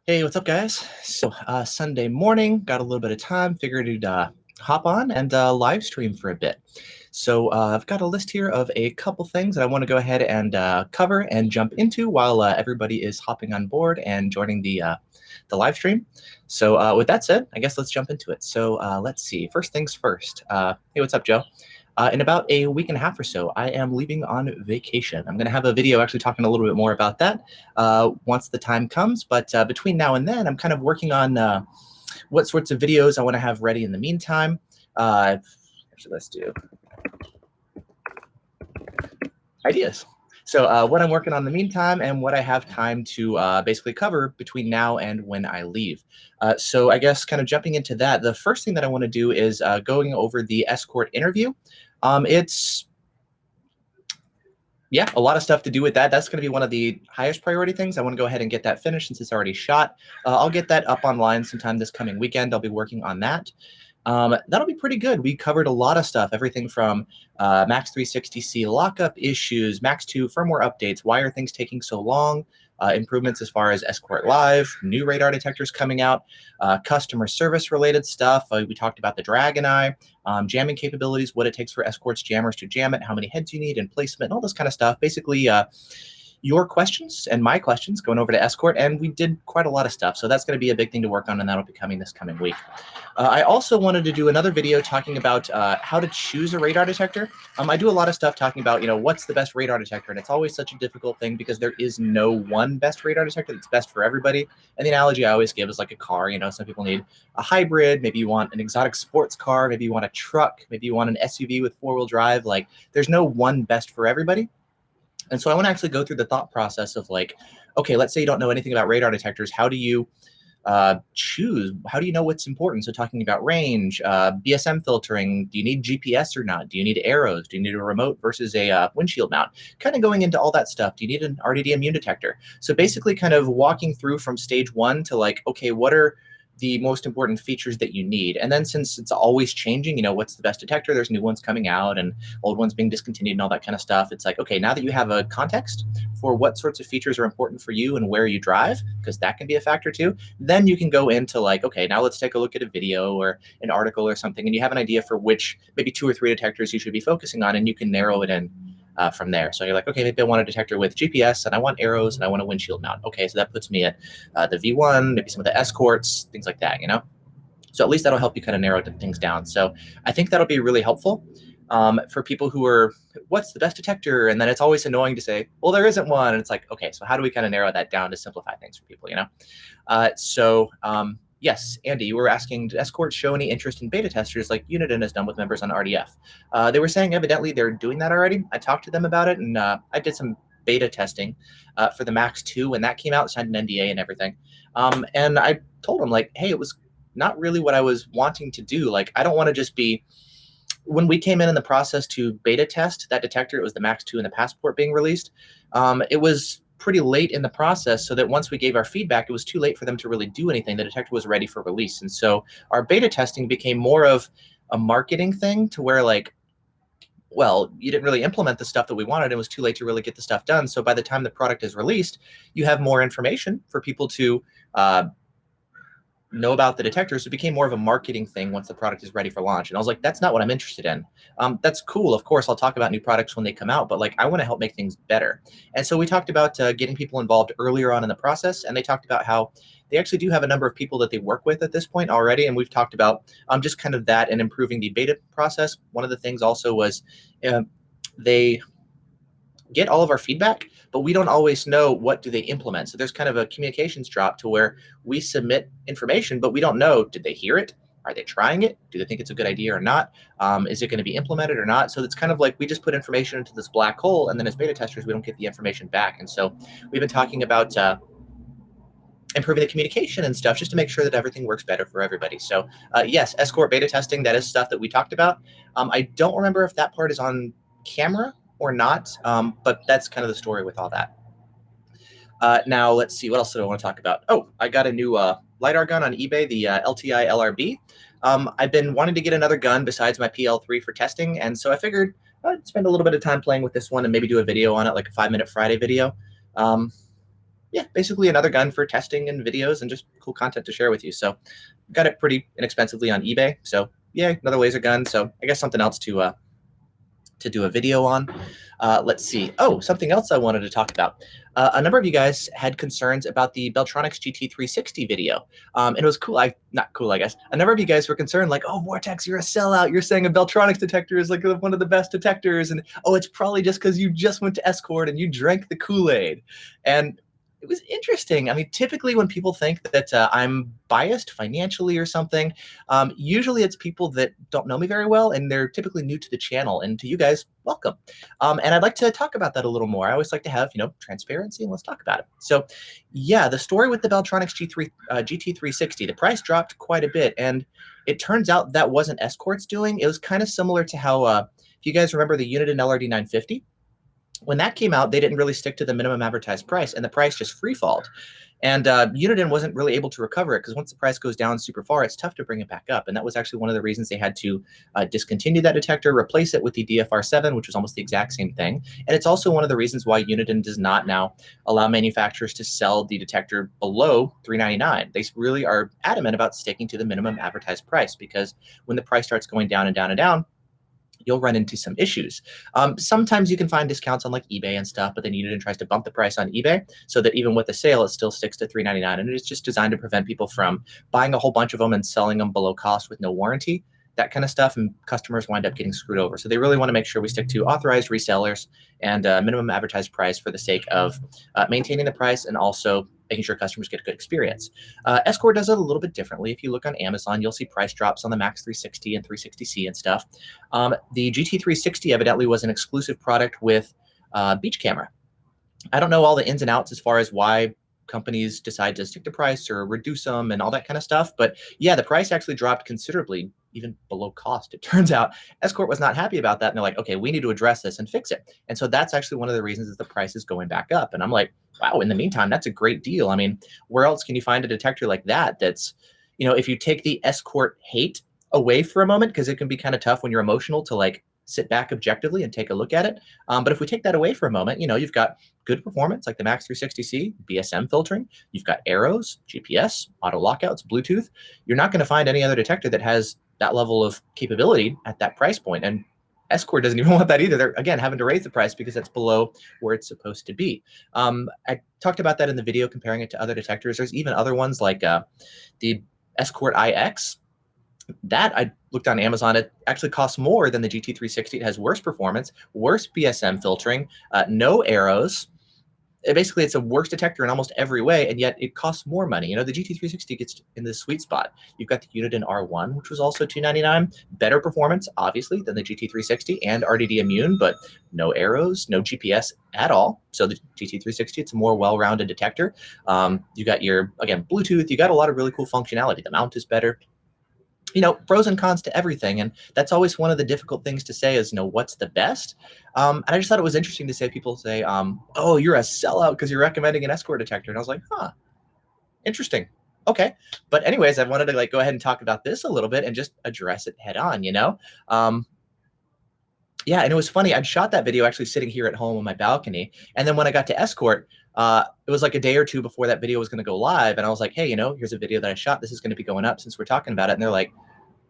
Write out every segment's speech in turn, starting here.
Hey, what's up, guys? So, Sunday morning, got a little bit of time, figured to hop on and live stream for a bit. So, I've got a list here of a couple things that I want to go ahead and cover and jump into while everybody is hopping on board and joining the live stream. So, with that said, I guess let's jump into it. So, let's see. First things first. Hey, what's up, Joe? In about a week and a half or so, I am leaving on vacation. I'm going to have a video actually talking a little bit more about that once the time comes. But between now and then, I'm kind of working on what sorts of videos I want to have ready in the meantime. Actually, let's do ideas. So what I'm working on in the meantime and what I have time to basically cover between now and when I leave. So I guess kind of jumping into that, the first thing that I want to do is going over the Escort interview. It's a lot of stuff to do with that. That's going to be one of the highest priority things. I want to go ahead and get that finished since it's already shot. I'll get that up online sometime this coming weekend. I'll be working on that. That'll be pretty good. We covered a lot of stuff, everything from Max 360C lockup issues, Max 2 firmware updates, why are things taking so long, improvements as far as Escort Live, new radar detectors coming out, customer service related stuff. We talked about the Dragon Eye, jamming capabilities, what it takes for Escort's jammers to jam it, how many heads you need, and placement, and all this kind of stuff. Basically, your questions and my questions going over to Escort, and we did quite a lot of stuff. So that's going to be a big thing to work on, and that'll be coming this coming week. I also wanted to do another video talking about how to choose a radar detector. I do a lot of stuff talking about, what's the best radar detector, and it's always such a difficult thing because there is no one best radar detector that's best for everybody. And the analogy I always give is like a car. Some people need a hybrid, maybe you want an exotic sports car, maybe you want a truck, maybe you want an SUV with four-wheel drive. Like, there's no one best for everybody. And so I want to actually go through the thought process of like, okay, let's say you don't know anything about radar detectors. How do you choose? How do you know what's important? So talking about range, BSM filtering, do you need GPS or not? Do you need arrows? Do you need a remote versus a windshield mount? Kind of going into all that stuff. Do you need an RDD immune detector? So basically kind of walking through from stage one to like, okay, what are the most important features that you need? And then since it's always changing, what's the best detector? There's new ones coming out and old ones being discontinued and all that kind of stuff. It's like, okay, now that you have a context for what sorts of features are important for you and where you drive, because that can be a factor too, then you can go into like, okay, now let's take a look at a video or an article or something, and you have an idea for which maybe 2 or 3 detectors you should be focusing on, and you can narrow it in from there. So you're like, okay, maybe I want a detector with GPS and I want arrows and I want a windshield mount. Okay, so that puts me at the V1, maybe some of the Escorts, things like that, So at least that'll help you kind of narrow things down. So I think that'll be really helpful for people who are, what's the best detector? And then it's always annoying to say, well, there isn't one. And it's like, okay, so how do we kind of narrow that down to simplify things for people, Yes, Andy, you were asking, did Escort show any interest in beta testers like Uniden has done with members on RDF? They were saying evidently they're doing that already. I talked to them about it, and I did some beta testing for the Max 2 when that came out, signed an NDA and everything. And I told them, like, hey, it was not really what I was wanting to do. Like, I don't want to just be, when we came in the process to beta test that detector, it was the Max 2 and the Passport being released. It was pretty late in the process, so that once we gave our feedback, it was too late for them to really do anything. The detector was ready for release. And so our beta testing became more of a marketing thing to where like, well, you didn't really implement the stuff that we wanted. It was too late to really get the stuff done. So by the time the product is released, you have more information for people to know about the detectors. It became more of a marketing thing once the product is ready for launch. And I was like, that's not what I'm interested in. That's cool. Of course, I'll talk about new products when they come out, but like, I want to help make things better. And so we talked about getting people involved earlier on in the process. And they talked about how they actually do have a number of people that they work with at this point already. And we've talked about just kind of that and improving the beta process. One of the things also was they get all of our feedback, but we don't always know what do they implement. So there's kind of a communications drop to where we submit information, but we don't know, did they hear it? Are they trying it? Do they think it's a good idea or not? Is it going to be implemented or not? So it's kind of like we just put information into this black hole, and then as beta testers, we don't get the information back. And so we've been talking about improving the communication and stuff just to make sure that everything works better for everybody. So yes, Escort beta testing, that is stuff that we talked about. I don't remember if that part is on camera or not, but that's kind of the story with all that. Now, let's see, what else do I want to talk about? Oh, I got a new LiDAR gun on eBay, the LTI LRB. I've been wanting to get another gun besides my PL3 for testing, and so I figured I'd spend a little bit of time playing with this one and maybe do a video on it, like a 5-minute Friday video. yeah, basically another gun for testing and videos and just cool content to share with you. So got it pretty inexpensively on eBay. So yeah, another laser gun. So I guess something else to do a video on. Let's see. Oh, something else I wanted to talk about. A number of you guys had concerns about the Beltronics GT 360 video. And it was cool. Not cool, I guess. A number of you guys were concerned, like, oh, Vortex, you're a sellout. You're saying a Beltronics detector is like one of the best detectors. And oh, it's probably just because you just went to Escort and you drank the Kool-Aid. And it was interesting. I mean, typically when people think that I'm biased financially or something, usually it's people that don't know me very well, and they're typically new to the channel. And to you guys, welcome. And I'd like to talk about that a little more. I always like to have, transparency, and let's talk about it. So yeah, the story with the Beltronics GT360, the price dropped quite a bit. And it turns out that wasn't Escort's doing. It was kind of similar to how, if you guys remember the Uniden LRD 950, when that came out, they didn't really stick to the minimum advertised price, and the price just freefalled. And Uniden wasn't really able to recover it because once the price goes down super far, it's tough to bring it back up. And that was actually one of the reasons they had to discontinue that detector, replace it with the DFR7, which was almost the exact same thing. And it's also one of the reasons why Uniden does not now allow manufacturers to sell the detector below $399. They really are adamant about sticking to the minimum advertised price, because when the price starts going down and down and down, you'll run into some issues. Sometimes you can find discounts on like eBay and stuff, but then Uniden tries to bump the price on eBay so that even with the sale, it still sticks to $399. And it's just designed to prevent people from buying a whole bunch of them and selling them below cost with no warranty, that kind of stuff. And customers wind up getting screwed over. So they really want to make sure we stick to authorized resellers and minimum advertised price for the sake of maintaining the price and also making sure customers get a good experience. Escort does it a little bit differently. If you look on Amazon, you'll see price drops on the Max 360 and 360C and stuff. The GT360 evidently was an exclusive product with Beach Camera. I don't know all the ins and outs as far as why companies decide to stick to price or reduce them and all that kind of stuff. But yeah, the price actually dropped considerably, even below cost. It turns out Escort was not happy about that. And they're like, okay, we need to address this and fix it. And so that's actually one of the reasons that the price is going back up. And I'm like, wow, in the meantime, that's a great deal. I mean, where else can you find a detector like that? That's, if you take the Escort hate away for a moment, because it can be kind of tough when you're emotional to like sit back objectively and take a look at it. But if we take that away for a moment, you've got good performance like the Max 360C, BSM filtering. You've got arrows, GPS, auto lockouts, Bluetooth. You're not going to find any other detector that has that level of capability at that price point. And Escort doesn't even want that either. They're, again, having to raise the price because that's below where it's supposed to be. I talked about that in the video, comparing it to other detectors. There's even other ones like the Escort IX. That I looked on Amazon, it actually costs more than the GT360. It has worse performance, worse BSM filtering, no arrows. Basically, it's a worse detector in almost every way, and yet it costs more money. The GT360 gets in the sweet spot. You've got the Uniden R1, which was also $299. Better performance, obviously, than the GT360 and RDD immune, but no arrows, no GPS at all. So the GT360, it's a more well-rounded detector. You got your, again, Bluetooth. You got a lot of really cool functionality. The mount is better. Pros and cons to everything. And that's always one of the difficult things to say is, what's the best? And I just thought it was interesting to say, people say, oh, you're a sellout because you're recommending an Escort detector. And I was like, huh, interesting. Okay. But anyways, I wanted to go ahead and talk about this a little bit and just address it head on, Yeah, and it was funny. I'd shot that video actually sitting here at home on my balcony. And then when I got to Escort, it was like a day or two before that video was going to go live. And I was like, hey, here's a video that I shot. This is going to be going up since we're talking about it. And they're like,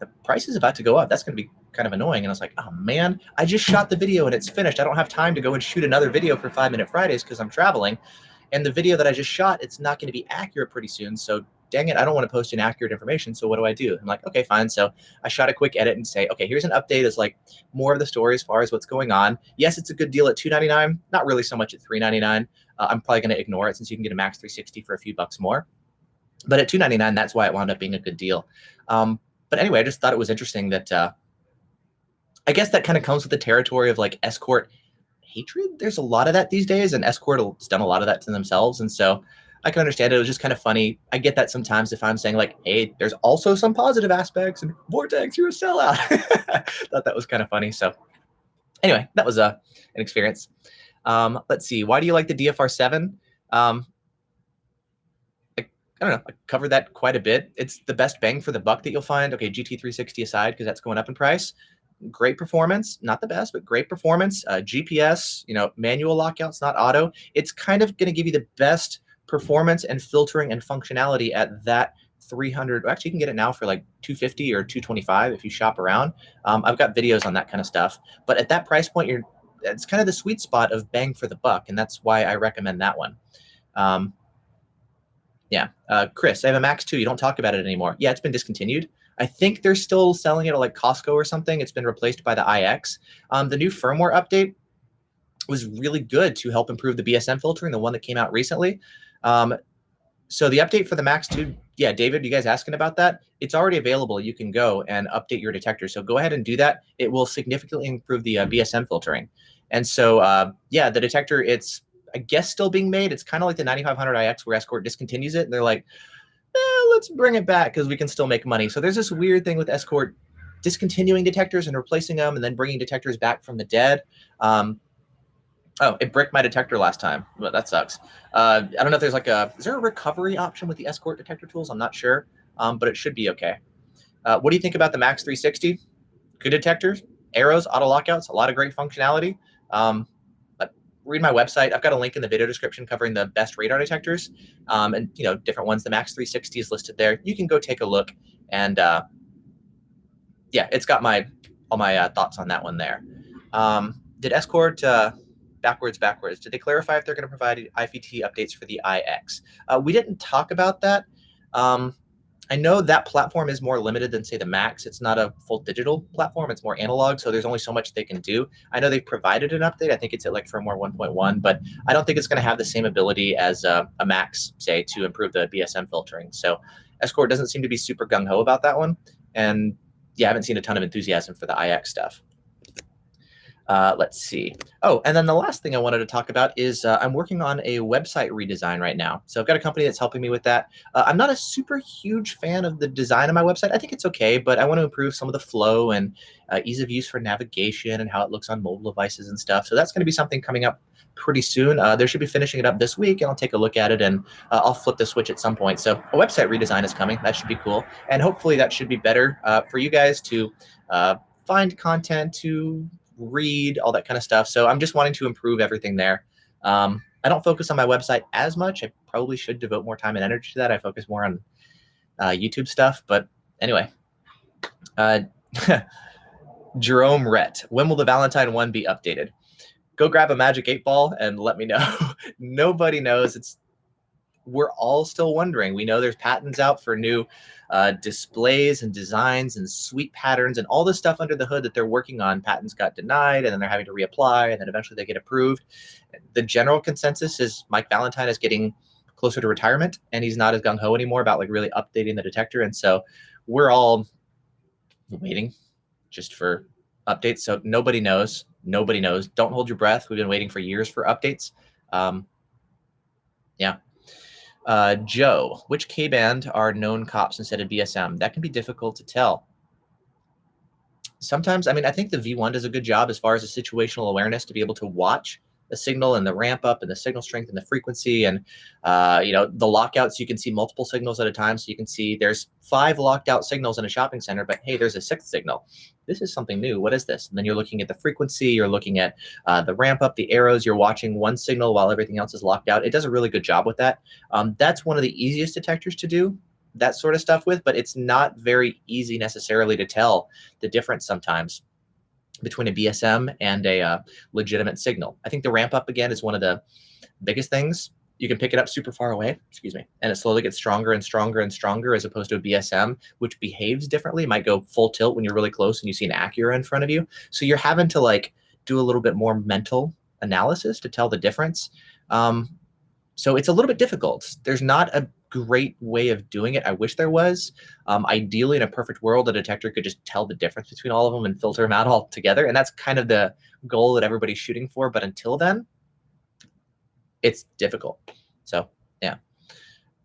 the price is about to go up. That's going to be kind of annoying. And I was like, oh, man, I just shot the video and it's finished. I don't have time to go and shoot another video for 5 Minute Fridays because I'm traveling. And the video that I just shot, it's not going to be accurate pretty soon. So dang it, I don't want to post inaccurate information. So what do? I'm like, okay, fine. So I shot a quick edit and say, okay, here's an update. It's like more of the story as far as what's going on. Yes, it's a good deal at $299. Not really so much at $399. I'm probably going to ignore it since you can get a Max 360 for a few bucks more. But at $299, that's why it wound up being a good deal. But anyway, I just thought it was interesting that I guess that kind of comes with the territory of like Escort hatred. There's a lot of that these days, and Escort has done a lot of that to themselves. And so I can understand it. It was just kind of funny. I get that sometimes if I'm saying like, hey, there's also some positive aspects, and Vortex, you're a sellout. Thought that was kind of funny. So anyway, that was an experience. Let's see. Why do you like the DFR7? I don't know, I covered that quite a bit. It's the best bang for the buck that you'll find. Okay, GT360 aside, because that's going up in price. Great performance, not the best, but great performance. GPS, manual lockouts, not auto. It's kind of going to give you the best performance and filtering and functionality at that 300. Actually, you can get it now for like 250 or 225 if you shop around. I've got videos on that kind of stuff. But at that price point, it's kind of the sweet spot of bang for the buck, and that's why I recommend that one. Yeah, Chris, I have a Max 2. You don't talk about it anymore. Yeah, it's been discontinued. I think they're still selling it at like Costco or something. It's been replaced by the iX. The new firmware update was really good to help improve the BSM filtering, the one that came out recently. So the update for the Max 2, yeah, David, you guys asking about that? It's already available. You can go and update your detector. So go ahead and do that. It will significantly improve the BSM filtering. And so, yeah, the detector, it's, I guess, still being made. It's kind of like the 9500iX where Escort discontinues it. And they're like, let's bring it back because we can still make money. So there's this weird thing with Escort discontinuing detectors and replacing them and then bringing detectors back from the dead. Oh, it bricked my detector last time. But that sucks. I don't know if there's like is there a recovery option with the Escort detector tools? I'm not sure, but it should be okay. What do you think about the Max 360? Good detectors, arrows, auto lockouts, a lot of great functionality. Read my website. I've got a link in the video description covering the best radar detectors, and different ones. The Max 360 is listed there. You can go take a look, and yeah, it's got all my thoughts on that one there. Did Escort backwards? Did they clarify if they're going to provide IFT updates for the iX? We didn't talk about that. I know that platform is more limited than, say, the Max. It's not a full digital platform. It's more analog, so there's only so much they can do. I know they've provided an update. I think it's at like firmware 1.1, but I don't think it's going to have the same ability as a Max, say, to improve the BSM filtering. So Escort doesn't seem to be super gung-ho about that one. And yeah, I haven't seen a ton of enthusiasm for the iX stuff. Let's see. Oh, and then the last thing I wanted to talk about is I'm working on a website redesign right now. So I've got a company that's helping me with that. I'm not a super huge fan of the design of my website. I think it's okay, but I want to improve some of the flow and ease of use for navigation and how it looks on mobile devices and stuff. So that's going to be something coming up pretty soon. They should be finishing it up this week, and I'll take a look at it, and I'll flip the switch at some point. So a website redesign is coming. That should be cool. And hopefully that should be better for you guys to find content, to read, all that kind of stuff. So I'm just wanting to improve everything there. I don't focus on my website as much. I probably should devote more time and energy to that. I focus more on YouTube stuff. But anyway, Jerome Rhett, when will the Valentine 1 be updated? Go grab a Magic 8 Ball and let me know. Nobody knows. We're all still wondering. We know there's patents out for new displays and designs and sweep patterns and all this stuff under the hood that they're working on. Patents got denied, and then they're having to reapply, and then eventually they get approved. The general consensus is Mike Valentine is getting closer to retirement, and he's not as gung-ho anymore about like really updating the detector. And so we're all waiting just for updates. So nobody knows. Nobody knows. Don't hold your breath. We've been waiting for years for updates. Yeah. Joe, which K-band are known cops instead of BSM? That can be difficult to tell. Sometimes, I mean, I think the V1 does a good job as far as the situational awareness to be able to watch the signal and the ramp up and the signal strength and the frequency and, the lockouts. You can see multiple signals at a time. So you can see there's 5 locked out signals in a shopping center, but hey, there's a 6th signal. This is something new. What is this? And then you're looking at the frequency. You're looking at the ramp up, the arrows. You're watching one signal while everything else is locked out. It does a really good job with that. That's one of the easiest detectors to do that sort of stuff with, but it's not very easy necessarily to tell the difference sometimes between a BSM and a legitimate signal. I think the ramp up again is one of the biggest things. You can pick it up super far away, and it slowly gets stronger and stronger and stronger as opposed to a BSM, which behaves differently. It might go full tilt when you're really close and you see an Acura in front of you. So you're having to like do a little bit more mental analysis to tell the difference. So it's a little bit difficult. There's not a great way of doing it. I wish there was. Ideally, in a perfect world, a detector could just tell the difference between all of them and filter them out all together. And that's kind of the goal that everybody's shooting for. But until then, it's difficult. So, yeah.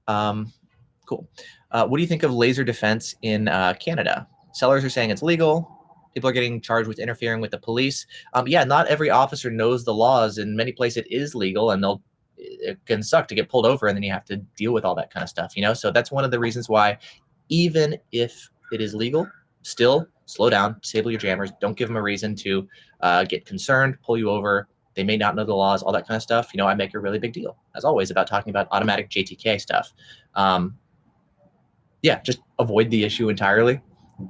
Cool. What do you think of laser defense in Canada? Sellers are saying it's legal. People are getting charged with interfering with the police. Yeah, not every officer knows the laws. In many places, it is legal, and it can suck to get pulled over, and then you have to deal with all that kind of stuff, So that's one of the reasons why, even if it is legal, still slow down, disable your jammers. Don't give them a reason to get concerned, pull you over. they may not know the laws, all that kind of stuff. I make a really big deal, as always, about talking about automatic JTK stuff. Yeah, just avoid the issue entirely,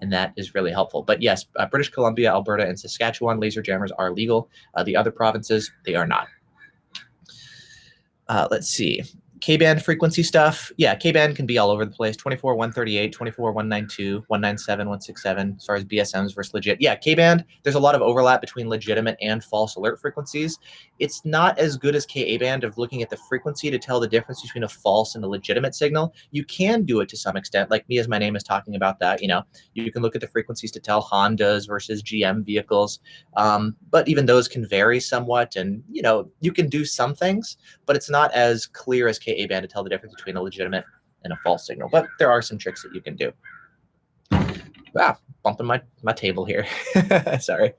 and that is really helpful. But yes, British Columbia, Alberta, and Saskatchewan laser jammers are legal. The other provinces, they are not. Let's see. K-band frequency stuff. Yeah, K-band can be all over the place. 24, 138, 24, 192, 197, 167, as far as BSMs versus legit. Yeah, K-band, there's a lot of overlap between legitimate and false alert frequencies. It's not as good as Ka-band of looking at the frequency to tell the difference between a false and a legitimate signal. You can do it to some extent, like Me As My Name is talking about that. You can look at the frequencies to tell Hondas versus GM vehicles. But even those can vary somewhat, and you can do some things, but it's not as clear as Ka-band to tell the difference between a legitimate and a false signal. But there are some tricks that you can do. Bumping my table here. Sorry.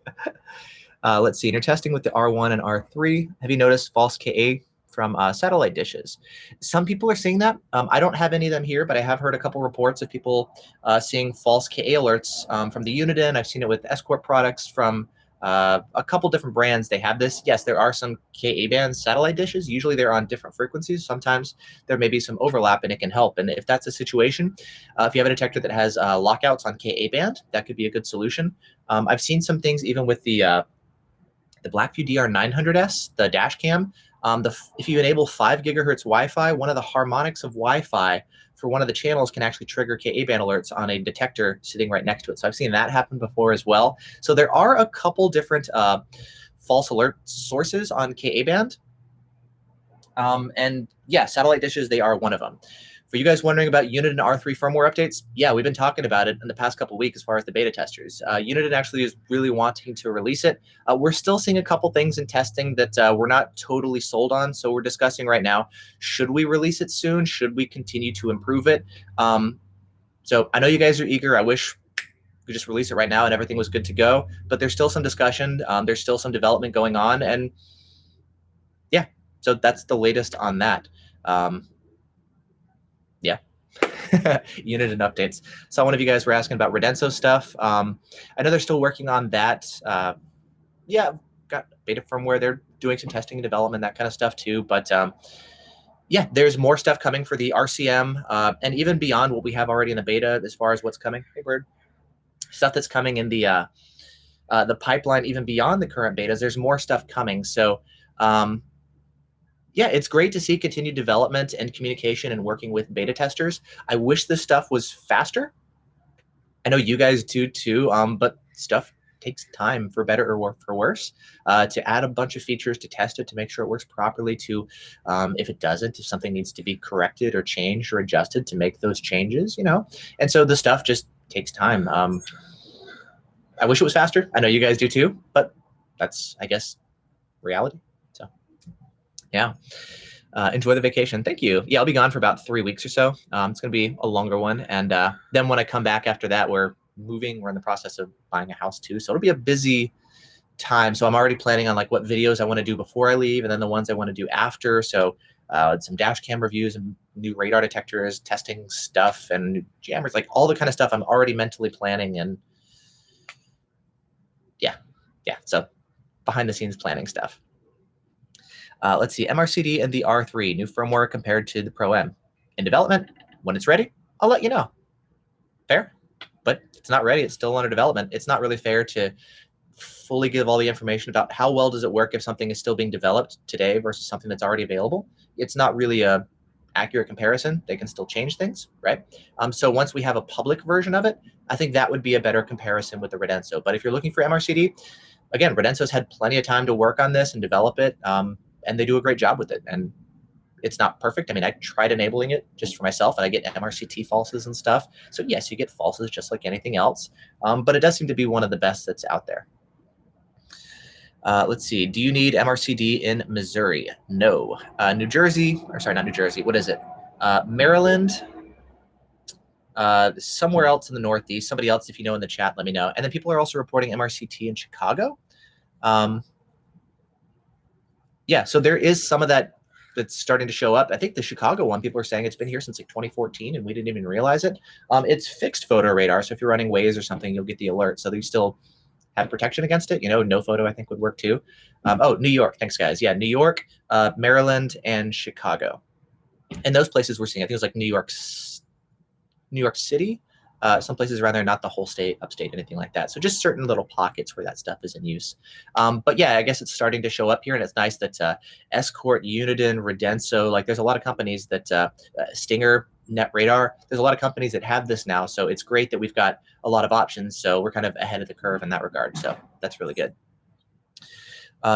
Let's see. You're testing with the R1 and R3. Have you noticed false Ka from satellite dishes? Some people are seeing that. I don't have any of them here, but I have heard a couple reports of people seeing false Ka alerts from the Uniden. I've seen it with Escort products from a couple different brands. They have this. Yes, there are some Ka-band satellite dishes. Usually they're on different frequencies. Sometimes there may be some overlap, and it can help. And if that's a situation, if you have a detector that has lockouts on Ka-band, that could be a good solution. I've seen some things even with the Blackview DR900S, the dash cam. If you enable 5 gigahertz Wi-Fi, one of the harmonics of Wi-Fi for one of the channels can actually trigger Ka-band alerts on a detector sitting right next to it. So I've seen that happen before as well. So there are a couple different false alert sources on Ka-band. And yeah, satellite dishes, they are one of them. For you guys wondering about Uniden R3 firmware updates, yeah, we've been talking about it in the past couple of weeks as far as the beta testers. Uniden actually is really wanting to release it. We're still seeing a couple things in testing that we're not totally sold on, so we're discussing right now, should we release it soon? Should we continue to improve it? So I know you guys are eager. I wish we just release it right now and everything was good to go, but there's still some discussion. There's still some development going on, and yeah, so that's the latest on that. Yeah. Uniden updates. So one of you guys were asking about Redenso stuff. I know they're still working on that. Yeah, got beta firmware. They're doing some testing and development, that kind of stuff too. But yeah, there's more stuff coming for the RCM and even beyond what we have already in the beta as far as what's coming. Hey, Bird. Stuff that's coming in the pipeline, even beyond the current betas. There's more stuff coming. So yeah, it's great to see continued development and communication and working with beta testers. I wish this stuff was faster. I know you guys do too, but stuff takes time, for better or for worse, to add a bunch of features, to test it, to make sure it works properly, to if it doesn't, if something needs to be corrected or changed or adjusted, to make those changes, And so the stuff just takes time. I wish it was faster. I know you guys do too, but that's, I guess, reality. So yeah. Enjoy the vacation. Thank you. Yeah, I'll be gone for about 3 weeks or so. It's going to be a longer one. And then when I come back after that, we're moving. We're in the process of buying a house too. So it'll be a busy time. So I'm already planning on like what videos I want to do before I leave and then the ones I want to do after. So some dash cam reviews and new radar detectors, testing stuff and new jammers, like all the kind of stuff I'm already mentally planning. And yeah. So behind the scenes planning stuff. Let's see, MRCD and the R3, new firmware compared to the Pro M. In development, when it's ready, I'll let you know. Fair? But if it's not ready, it's still under development. It's not really fair to fully give all the information about how well does it work if something is still being developed today versus something that's already available. It's not really a accurate comparison. They can still change things, right? So once we have a public version of it, I think that would be a better comparison with the Redenso. But if you're looking for MRCD, again, Redenso's had plenty of time to work on this and develop it. And they do a great job with it. And it's not perfect. I mean, I tried enabling it just for myself, and I get MRCT falses and stuff. So yes, you get falses just like anything else. But it does seem to be one of the best that's out there. Let's see. Do you need MRCD in Missouri? No. New Jersey, or sorry, not New Jersey. What is it? Maryland. Somewhere else in the Northeast. Somebody else, if you know in the chat, let me know. And then people are also reporting MRCT in Chicago. Yeah, so there is some of that that's starting to show up. I think the Chicago one, people are saying it's been here since like 2014 and we didn't even realize it. It's fixed photo radar, so if you're running Waze or something, you'll get the alert. So you still have protection against it. No photo I think would work too. New York. Thanks, guys. Yeah, New York, Maryland, and Chicago. And those places we're seeing, I think it was like New York City, some places around there, not the whole state, upstate, anything like that. So just certain little pockets where that stuff is in use. But yeah, I guess it's starting to show up here, and it's nice that Escort, Uniden, Redenso, like there's a lot of companies that Stinger, Net Radar, there's a lot of companies that have this now. So it's great that we've got a lot of options. So we're kind of ahead of the curve in that regard. So that's really good.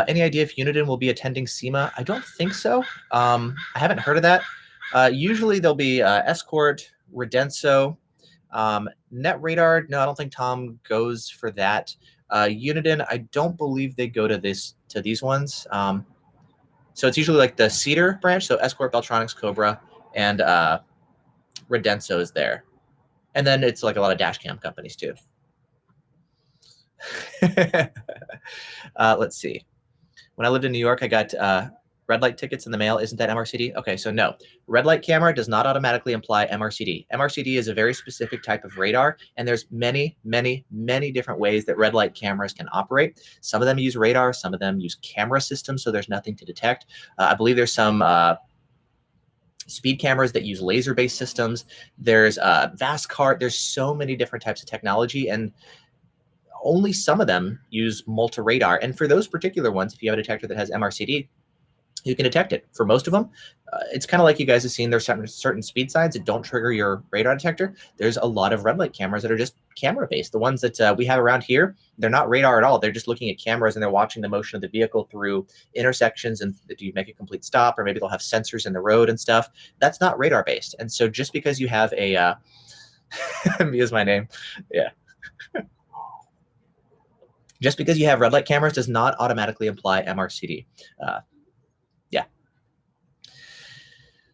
Any idea if Uniden will be attending SEMA? I don't think so. I haven't heard of that. Usually there'll be Escort, Redenso, Net Radar. No, I don't think Tom goes for that. Uniden, I don't believe they go to these ones. So it's usually like the Cedar branch. So Escort, Beltronics, Cobra, and Redenso is there. And then it's like a lot of dash cam companies too. Let's see. When I lived in New York, I got red light tickets in the mail. Isn't that MRCD? Okay, so no. Red light camera does not automatically imply MRCD. MRCD is a very specific type of radar, and there's many, many, many different ways that red light cameras can operate. Some of them use radar, some of them use camera systems, so there's nothing to detect. I believe there's some speed cameras that use laser-based systems. There's VASCART. There's so many different types of technology, and only some of them use multi-radar. And for those particular ones, if you have a detector that has MRCD, you can detect it. For most of them, it's kind of like you guys have seen, there's certain speed signs that don't trigger your radar detector. There's a lot of red light cameras that are just camera-based. The ones that we have around here, they're not radar at all. They're just looking at cameras and they're watching the motion of the vehicle through intersections, and do you make a complete stop, or maybe they'll have sensors in the road and stuff. That's not radar-based. And so just because you have a Mia's my name. Yeah. Just because you have red light cameras does not automatically imply MRCD. Yeah.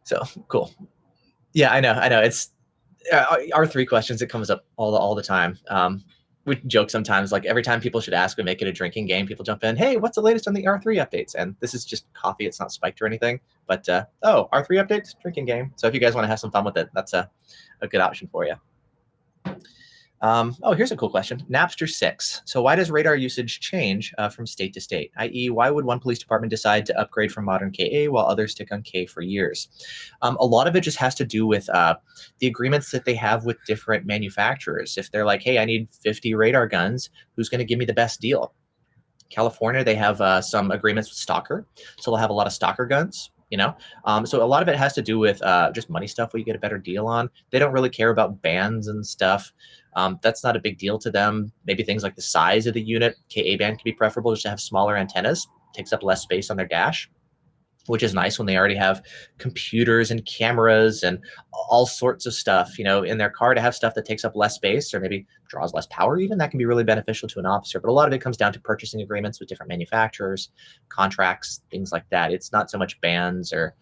So cool. Yeah, I know. It's R3 questions. It comes up all the time. We joke sometimes, like every time people should ask, we make it a drinking game. People jump in, hey, what's the latest on the R3 updates? And this is just coffee. It's not spiked or anything. But R3 updates, drinking game. So if you guys want to have some fun with it, that's a good option for you. Here's a cool question. Napster 6. So why does radar usage change from state to state? I.e., why would one police department decide to upgrade from modern KA while others stick on K for years? A lot of it just has to do with the agreements that they have with different manufacturers. If they're like, hey, I need 50 radar guns, who's going to give me the best deal? California, they have some agreements with Stalker. So they'll have a lot of Stalker guns. So a lot of it has to do with just money stuff where you get a better deal on. They don't really care about bands and stuff. That's not a big deal to them. Maybe things like the size of the unit. KA band can be preferable just to have smaller antennas. Takes up less space on their dash, which is nice when they already have computers and cameras and all sorts of stuff, in their car. To have stuff that takes up less space or maybe draws less power even, that can be really beneficial to an officer. But a lot of it comes down to purchasing agreements with different manufacturers, contracts, things like that. It's not so much bands or,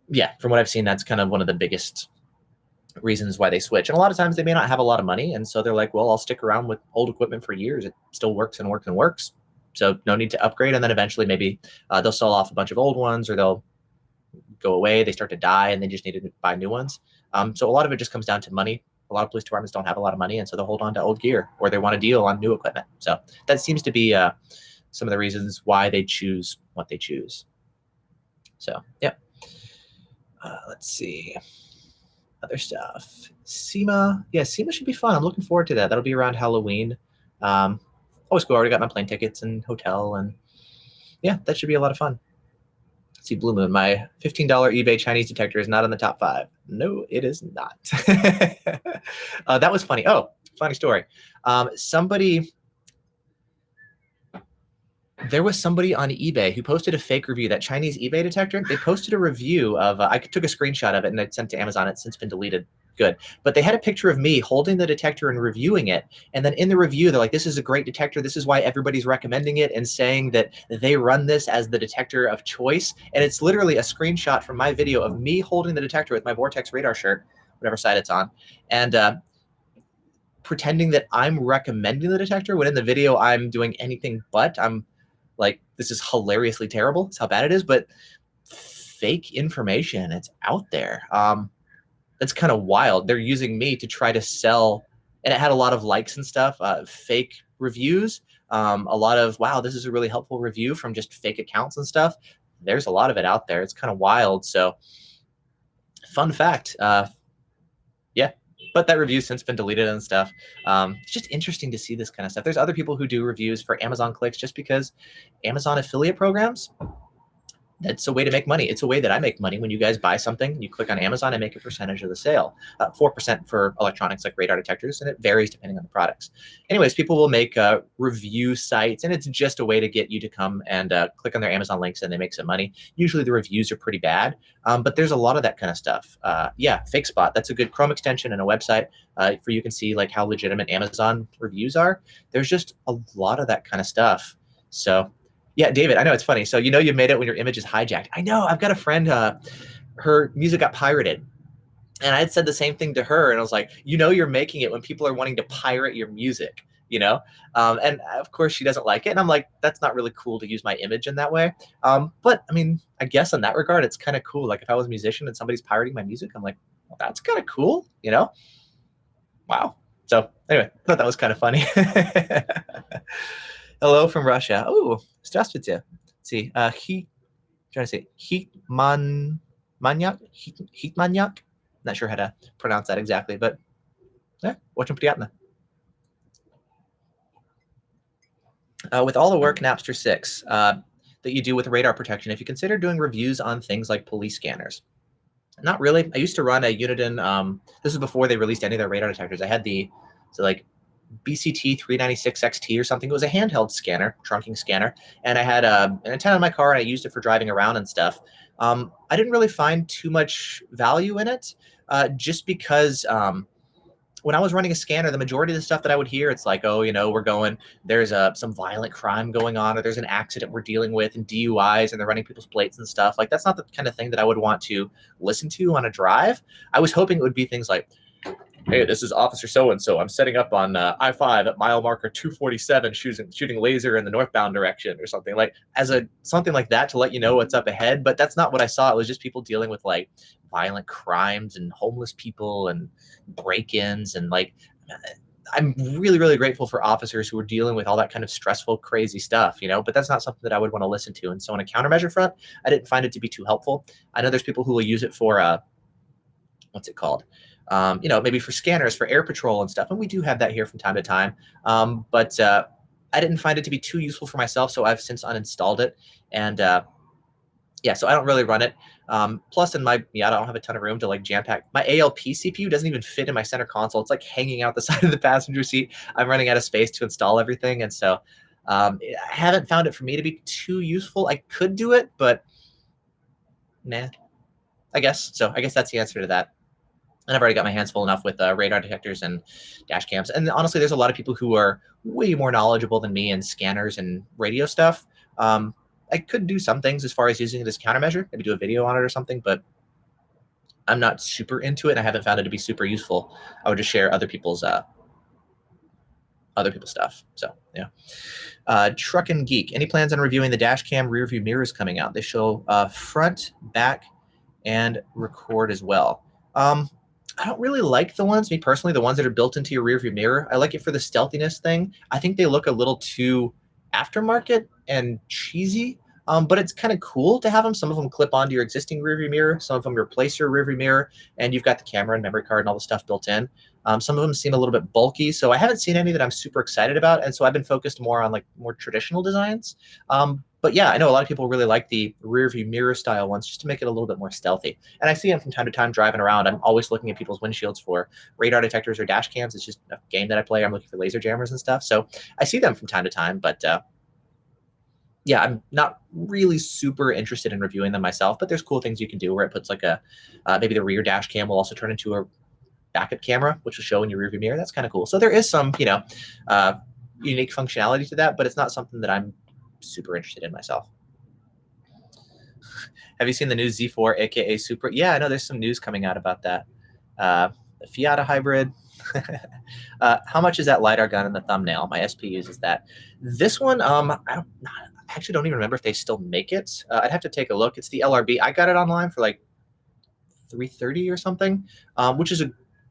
yeah, from what I've seen, that's kind of one of the biggest reasons why they switch. And a lot of times they may not have a lot of money, and so they're like, well, I'll stick around with old equipment for years. It still works and works and works. So no need to upgrade. And then eventually maybe they'll sell off a bunch of old ones, or they'll go away. They start to die and they just need to buy new ones. So a lot of it just comes down to money. A lot of police departments don't have a lot of money, and so they'll hold on to old gear, or they want a deal on new equipment. So that seems to be some of the reasons why they choose what they choose. So, yeah. Let's see. Other stuff. SEMA. Yeah, SEMA should be fun. I'm looking forward to that. That'll be around Halloween. Always cool. I already got my plane tickets and hotel, and yeah, that should be a lot of fun. Let's see, Blue Moon. My $15 eBay Chinese detector is not in the top 5. No, it is not. That was funny. Oh, funny story. There was somebody on eBay who posted a fake review. That Chinese eBay detector, they posted a review of, I took a screenshot of it and I sent it to Amazon. It's since been deleted. Good. But they had a picture of me holding the detector and reviewing it. And then in the review, they're like, this is a great detector. This is why everybody's recommending it, and saying that they run this as the detector of choice. And it's literally a screenshot from my video of me holding the detector with my Vortex radar shirt, whatever side it's on, and pretending that I'm recommending the detector, when in the video I'm doing anything but. I'm like, this is hilariously terrible. That's how bad it is. But fake information, it's out there. That's kind of wild. They're using me to try to sell, and it had a lot of likes and stuff, fake reviews, a lot of, wow, this is a really helpful review from just fake accounts and stuff. There's a lot of it out there. It's kind of wild. So fun fact, yeah, but that review's since been deleted and stuff. It's just interesting to see this kind of stuff. There's other people who do reviews for Amazon clicks just because Amazon affiliate programs, that's a way to make money. It's a way that I make money. When you guys buy something, you click on Amazon and make a percentage of the sale. 4% for electronics like radar detectors, and it varies depending on the products. Anyways, people will make review sites, and it's just a way to get you to come and click on their Amazon links, and they make some money. Usually the reviews are pretty bad, but there's a lot of that kind of stuff. Yeah, Fake Spot, that's a good Chrome extension and a website for you can see like how legitimate Amazon reviews are. There's just a lot of that kind of stuff. So yeah, David, I know it's funny. So you know you made it when your image is hijacked. I know. I've got a friend, her music got pirated. And I had said the same thing to her. And I was like, you know you're making it when people are wanting to pirate your music, you know? And of course she doesn't like it. And I'm like, that's not really cool to use my image in that way. But I mean, I guess in that regard, it's kind of cool. Like if I was a musician and somebody's pirating my music, I'm like, well, that's kind of cool, you know? Wow. So anyway, I thought that was kind of funny. Hello from Russia. Oh, здравствуйте. Let's see. Trying to say Heatmanyak. Not sure how to pronounce that exactly, but yeah, очень приятно. With all the work in Napster 6 that you do with radar protection, if you consider doing reviews on things like police scanners. Not really. I used to run a Uniden. This was before they released any of their radar detectors. I had like BCT 396 XT or something. It was a handheld scanner, trunking scanner, and I had an antenna in my car, and I used it for driving around and stuff. I didn't really find too much value in it, just because when I was running a scanner, the majority of the stuff that I would hear, it's like, oh, you know, there's some violent crime going on, or there's an accident we're dealing with, and DUIs, and they're running people's plates and stuff. Like, that's not the kind of thing that I would want to listen to on a drive. I was hoping it would be things like, hey, this is Officer so-and-so. I'm setting up on I-5 at mile marker 247, shooting laser in the northbound direction or something something like that to let you know what's up ahead. But that's not what I saw. It was just people dealing with like violent crimes and homeless people and break-ins. And like, I'm really, really grateful for officers who are dealing with all that kind of stressful, crazy stuff, you know, but that's not something that I would want to listen to. And so on a countermeasure front, I didn't find it to be too helpful. I know there's people who will use it for, what's it called? You know, maybe for scanners, for air patrol and stuff. And we do have that here from time to time. But I didn't find it to be too useful for myself, so I've since uninstalled it. And yeah, so I don't really run it. Plus, I don't have a ton of room to like jam pack. My ALP CPU doesn't even fit in my center console. It's like hanging out the side of the passenger seat. I'm running out of space to install everything. And so I haven't found it for me to be too useful. I could do it, but nah, I guess. So I guess that's the answer to that. And I've already got my hands full enough with radar detectors and dash cams. And honestly, there's a lot of people who are way more knowledgeable than me in scanners and radio stuff. I could do some things as far as using it as countermeasure, maybe do a video on it or something, but I'm not super into it, and I haven't found it to be super useful. I would just share other people's stuff. So yeah. Truck and Geek. Any plans on reviewing the dash cam rear view mirrors coming out? They show front, back, and record as well. I don't really like the ones, me personally, the ones that are built into your rearview mirror. I like it for the stealthiness thing. I think they look a little too aftermarket and cheesy, but it's kind of cool to have them. Some of them clip onto your existing rearview mirror. Some of them replace your rearview mirror, and you've got the camera and memory card and all the stuff built in. Some of them seem a little bit bulky, so I haven't seen any that I'm super excited about, and so I've been focused more on like more traditional designs. But yeah, I know a lot of people really like the rear view mirror style ones just to make it a little bit more stealthy. And I see them from time to time driving around. I'm always looking at people's windshields for radar detectors or dash cams. It's just a game that I play. I'm looking for laser jammers and stuff. So I see them from time to time, but yeah, I'm not really super interested in reviewing them myself, but there's cool things you can do where it puts like maybe the rear dash cam will also turn into a backup camera, which will show in your rearview mirror. That's kind of cool. So there is some, unique functionality to that, but it's not something that I'm super interested in myself. Have you seen the new Z4, aka Supra? Yeah, I know there's some news coming out about that. The Fiat hybrid. How much is that LiDAR gun in the thumbnail? My SP uses that. This one, I actually don't even remember if they still make it. I'd have to take a look. It's the LRB. I got it online for like $330 or something, which is a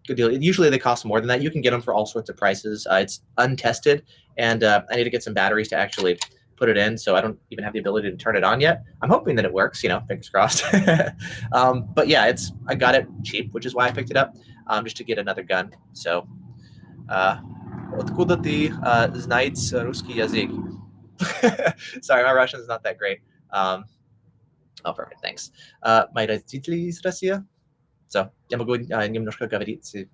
good deal. Usually they cost more than that. You can get them for all sorts of prices. It's untested, and I need to get some batteries to actually put it in, so I don't even have the ability to turn it on yet. I'm hoping that it works, fingers crossed. But yeah, I got it cheap, which is why I picked it up, just to get another gun. So, откуда ты знаешь русский язык? Sorry, my Russian is not that great. Oh, perfect, thanks. Мои родители из России, so я могу немножко говорить,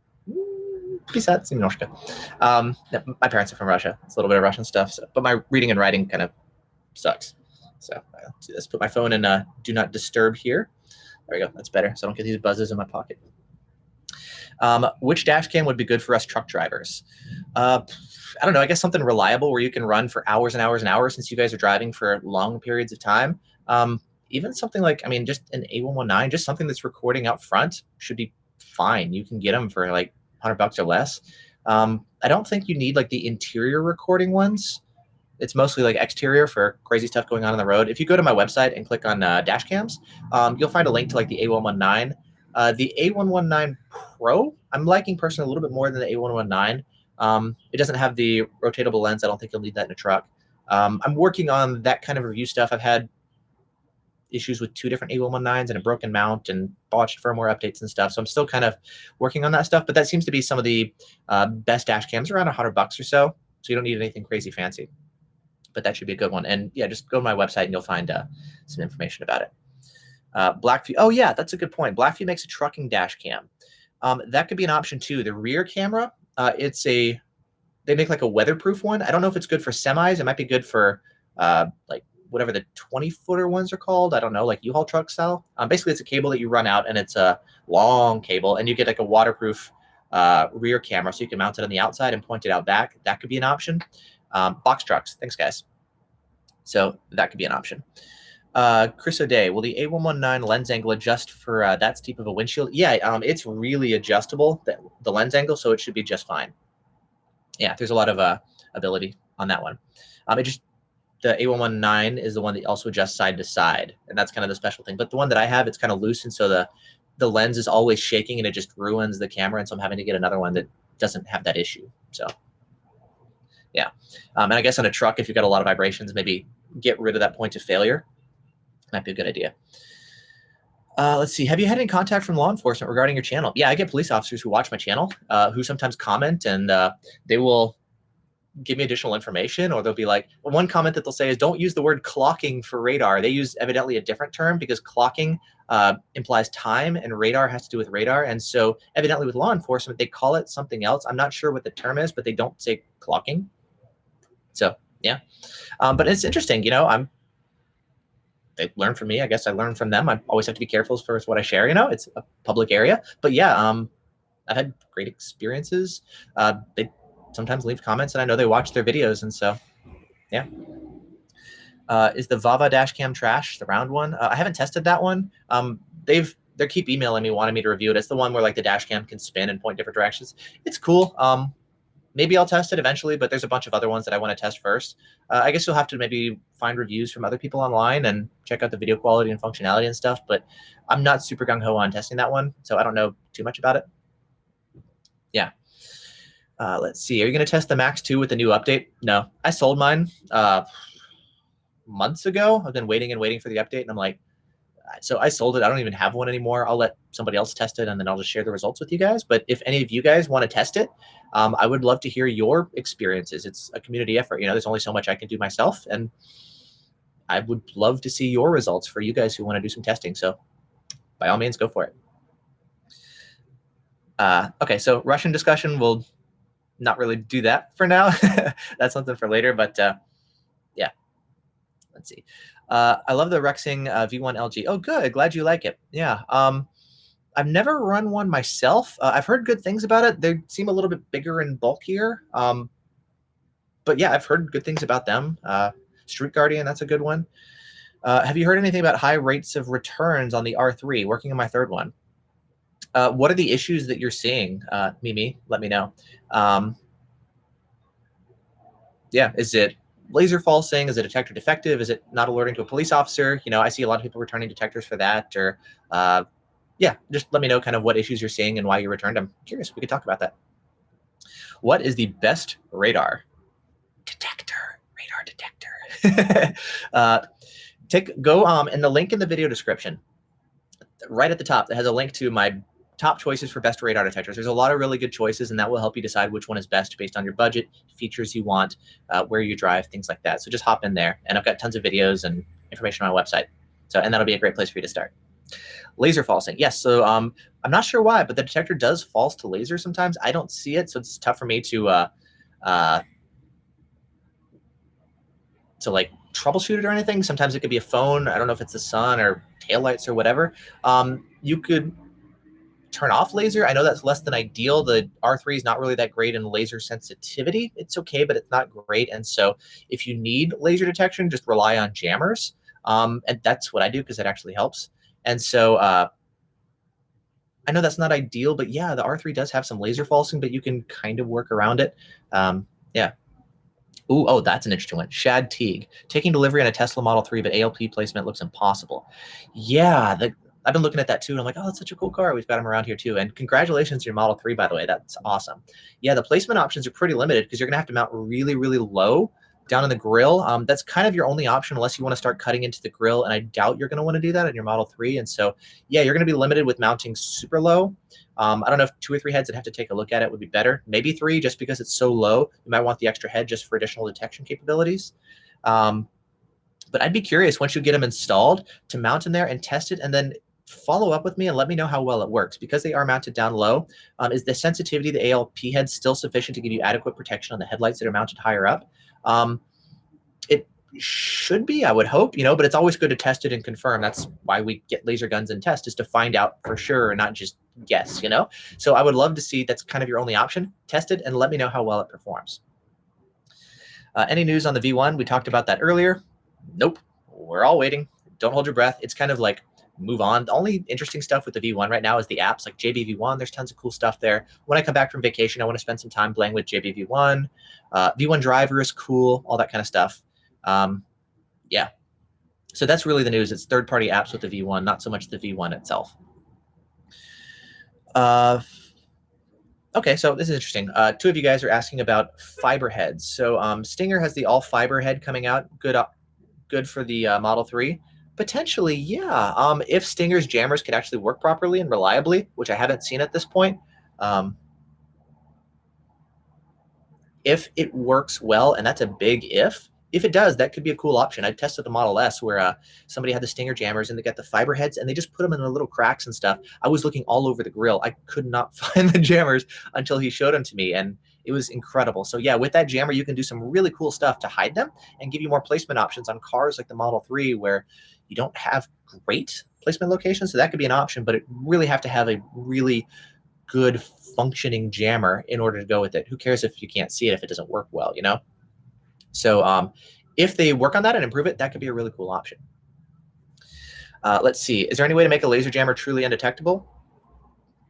писать немножко. My parents are from Russia. It's a little bit of Russian stuff, but my reading and writing kind of sucks. So let's put my phone in do not disturb here. There we go. That's better. So I don't get these buzzes in my pocket. Which dash cam would be good for us truck drivers? I don't know. I guess something reliable where you can run for hours and hours and hours since you guys are driving for long periods of time. Even something like, just an A119, just something that's recording out front should be fine. You can get them for like $100 or less. I don't think you need like the interior recording ones. It's mostly like exterior for crazy stuff going on the road. If you go to my website and click on dash cams, you'll find a link to like the A119. The A119 Pro, I'm liking personally a little bit more than the A119. It doesn't have the rotatable lens. I don't think you'll need that in a truck. I'm working on that kind of review stuff. I've had issues with 2 different A119s and a broken mount and botched firmware updates and stuff. So I'm still kind of working on that stuff, but that seems to be some of the best dash cams, around $100 or so. So you don't need anything crazy fancy, but that should be a good one. And yeah, just go to my website and you'll find some information about it. Blackview. Oh yeah, that's a good point. Blackview makes a trucking dash cam. That could be an option too. The rear camera, they make like a weatherproof one. I don't know if it's good for semis. It might be good for like whatever the 20-footer ones are called. I don't know, like U-Haul truck style. Basically, it's a cable that you run out, and it's a long cable, and you get like a waterproof rear camera, so you can mount it on the outside and point it out back. That could be an option. Box trucks. Thanks, guys. So that could be an option. Chris O'Day, will the A119 lens angle adjust for that steep of a windshield? Yeah, it's really adjustable, the lens angle, so it should be just fine. Yeah, there's a lot of ability on that one. The A119 is the one that also adjusts side to side, and that's kind of the special thing. But the one that I have, it's kind of loose, and so the lens is always shaking, and it just ruins the camera, and so I'm having to get another one that doesn't have that issue. So yeah, and I guess on a truck, if you've got a lot of vibrations, maybe get rid of that point of failure. Might be a good idea. Let's see. Have you had any contact from law enforcement regarding your channel? Yeah, I get police officers who watch my channel who sometimes comment, and they will give me additional information, or they'll be like, one comment that they'll say is, don't use the word clocking for radar. They use evidently a different term because clocking implies time and radar has to do with radar. And so evidently with law enforcement, they call it something else. I'm not sure what the term is, but they don't say clocking. So yeah, but it's interesting, they learn from me. I guess I learn from them. I always have to be careful for what I share. It's a public area, but yeah, I've had great experiences. They sometimes leave comments, and I know they watch their videos, and so yeah. Is the Vava dash cam trash, the round one? I haven't tested that one. They keep emailing me wanting me to review it. It's the one where like the dash cam can spin and point different directions. It's cool. Maybe I'll test it eventually, but there's a bunch of other ones that I want to test first. I guess you'll have to maybe find reviews from other people online and check out the video quality and functionality and stuff, but I'm not super gung-ho on testing that one, so I don't know too much about it. Yeah. Let's see. Are you going to test the Max 2 with the new update? No. I sold mine months ago. I've been waiting and waiting for the update, and I'm like, so I sold it. I don't even have one anymore. I'll let somebody else test it, and then I'll just share the results with you guys. But if any of you guys want to test it, I would love to hear your experiences. It's a community effort. There's only so much I can do myself, and I would love to see your results for you guys who want to do some testing. So by all means, go for it. Okay, so Russian discussion, we'll not really do that for now. That's something for later, but yeah. Let's see. I love the Rexing V1 LG. Oh, good. Glad you like it. Yeah. I've never run one myself. I've heard good things about it. They seem a little bit bigger and bulkier. But yeah, I've heard good things about them. Street Guardian, that's a good one. Have you heard anything about high rates of returns on the R3? Working on my third one. What are the issues that you're seeing? Mimi, let me know. Yeah, is it laser falsing? Is it detector defective? Is it not alerting to a police officer? I see a lot of people returning detectors for that, or yeah, just let me know kind of what issues you're seeing and why you returned. I'm curious. We could talk about that. What is the best radar? Detector. Radar detector. Go in the link in the video description. Right at the top, that has a link to my top choices for best radar detectors. There's a lot of really good choices, and that will help you decide which one is best based on your budget, features you want, where you drive, things like that. So just hop in there, and I've got tons of videos and information on my website. So, and that'll be a great place for you to start. Laser falsing, yes. So I'm not sure why, but the detector does false to laser sometimes. I don't see it, so it's tough for me to like troubleshoot it or anything. Sometimes it could be a phone. I don't know if it's the sun or taillights or whatever. You could turn off laser. I know that's less than ideal. The R3 is not really that great in laser sensitivity. It's okay, but it's not great. And so if you need laser detection, just rely on jammers. And that's what I do because it actually helps. And so I know that's not ideal, but yeah, the R3 does have some laser falsing, but you can kind of work around it. Yeah. Ooh, oh, that's an interesting one. Shad Teague, taking delivery on a Tesla Model 3, but ALP placement looks impossible. Yeah, I've been looking at that too, and I'm like, oh, that's such a cool car. We've got them around here too. And congratulations to your Model 3, by the way. That's awesome. Yeah, the placement options are pretty limited because you're going to have to mount really, really low down in the grill. That's kind of your only option unless you want to start cutting into the grill, and I doubt you're going to want to do that in your Model 3. And so, yeah, you're going to be limited with mounting super low. I don't know if 2 or 3 heads, I'd have to take a look at it, would be better. Maybe 3, just because it's so low. You might want the extra head just for additional detection capabilities. But I'd be curious once you get them installed to mount in there and test it, and then follow up with me and let me know how well it works. Because they are mounted down low, is the sensitivity of the ALP head still sufficient to give you adequate protection on the headlights that are mounted higher up? It should be, I would hope, but it's always good to test it and confirm. That's why we get laser guns and test, is to find out for sure and not just guess, So I would love to see, that's kind of your only option. Test it and let me know how well it performs. Any news on the V1? We talked about that earlier. Nope. We're all waiting. Don't hold your breath. It's kind of like move on. The only interesting stuff with the V1 right now is the apps like JBV1. There's tons of cool stuff there. When I come back from vacation, I want to spend some time playing with JBV1. V1 Driver is cool, all that kind of stuff. Yeah. So that's really the news. It's third-party apps with the V1, not so much the V1 itself. Okay, so this is interesting. 2 of you guys are asking about fiber heads. So Stinger has the all-fiber head coming out. Good for the Model 3. Potentially, yeah. If Stinger's jammers could actually work properly and reliably, which I haven't seen at this point, if it works well, and that's a big if it does, that could be a cool option. I tested the Model S where somebody had the Stinger jammers and they got the fiber heads and they just put them in the little cracks and stuff. I was looking all over the grill. I could not find the jammers until he showed them to me, and it was incredible. So yeah, with that jammer, you can do some really cool stuff to hide them and give you more placement options on cars like the Model 3 where you don't have great placement locations. So that could be an option, but it really have to have a really good functioning jammer in order to go with it. Who cares if you can't see it if it doesn't work well, So if they work on that and improve it, that could be a really cool option. Let's see. Is there any way to make a laser jammer truly undetectable?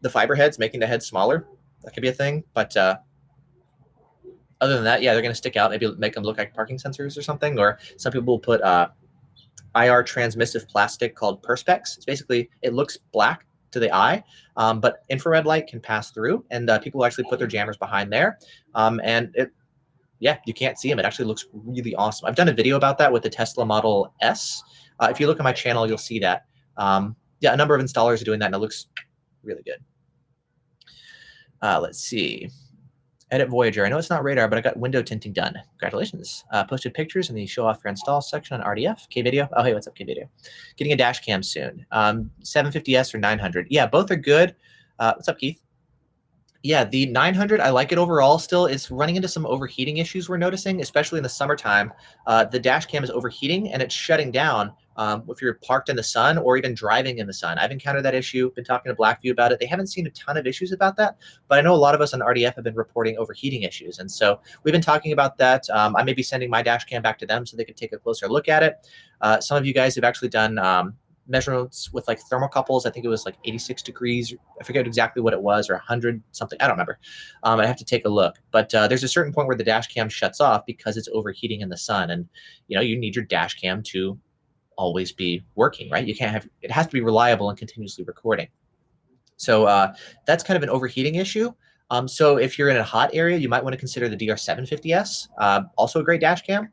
The fiber heads, making the head smaller, that could be a thing. But other than that, yeah, they're going to stick out. Maybe make them look like parking sensors or something. Or some people will put IR transmissive plastic called Perspex. It's basically, it looks black to the eye, but infrared light can pass through, and people actually put their jammers behind there. And yeah, you can't see them. It actually looks really awesome. I've done a video about that with the Tesla Model S. If you look at my channel, you'll see that. Yeah, a number of installers are doing that, and it looks really good. Let's see. Edit Voyager. I know it's not radar, but I got window tinting done. Congratulations. Posted pictures in the show off your install section on RDF. K-Video. Oh, hey, what's up, K-Video? Getting a dash cam soon. 750S or 900. Yeah, both are good. What's up, Keith? Yeah, the 900, I like it overall still. It's running into some overheating issues we're noticing, especially in the summertime. The dash cam is overheating and it's shutting down if you're parked in the sun or even driving in the sun. I've encountered that issue, been talking to Blackview about it. They haven't seen a ton of issues about that, but I know a lot of us on RDF have been reporting overheating issues. And so we've been talking about that. I may be sending my dash cam back to them so they can take a closer look at it. Some of you guys have actually done measurements with like thermocouples. I think it was like 86 degrees. I forget exactly what it was, or 100 something. I don't remember. I have to take a look. But there's a certain point where the dash cam shuts off because it's overheating in the sun. And, you need your dash cam to always be working, right? You can't have, it has to be reliable and continuously recording. So that's kind of an overheating issue. So if you're in a hot area, you might want to consider the DR750S, also a great dash cam.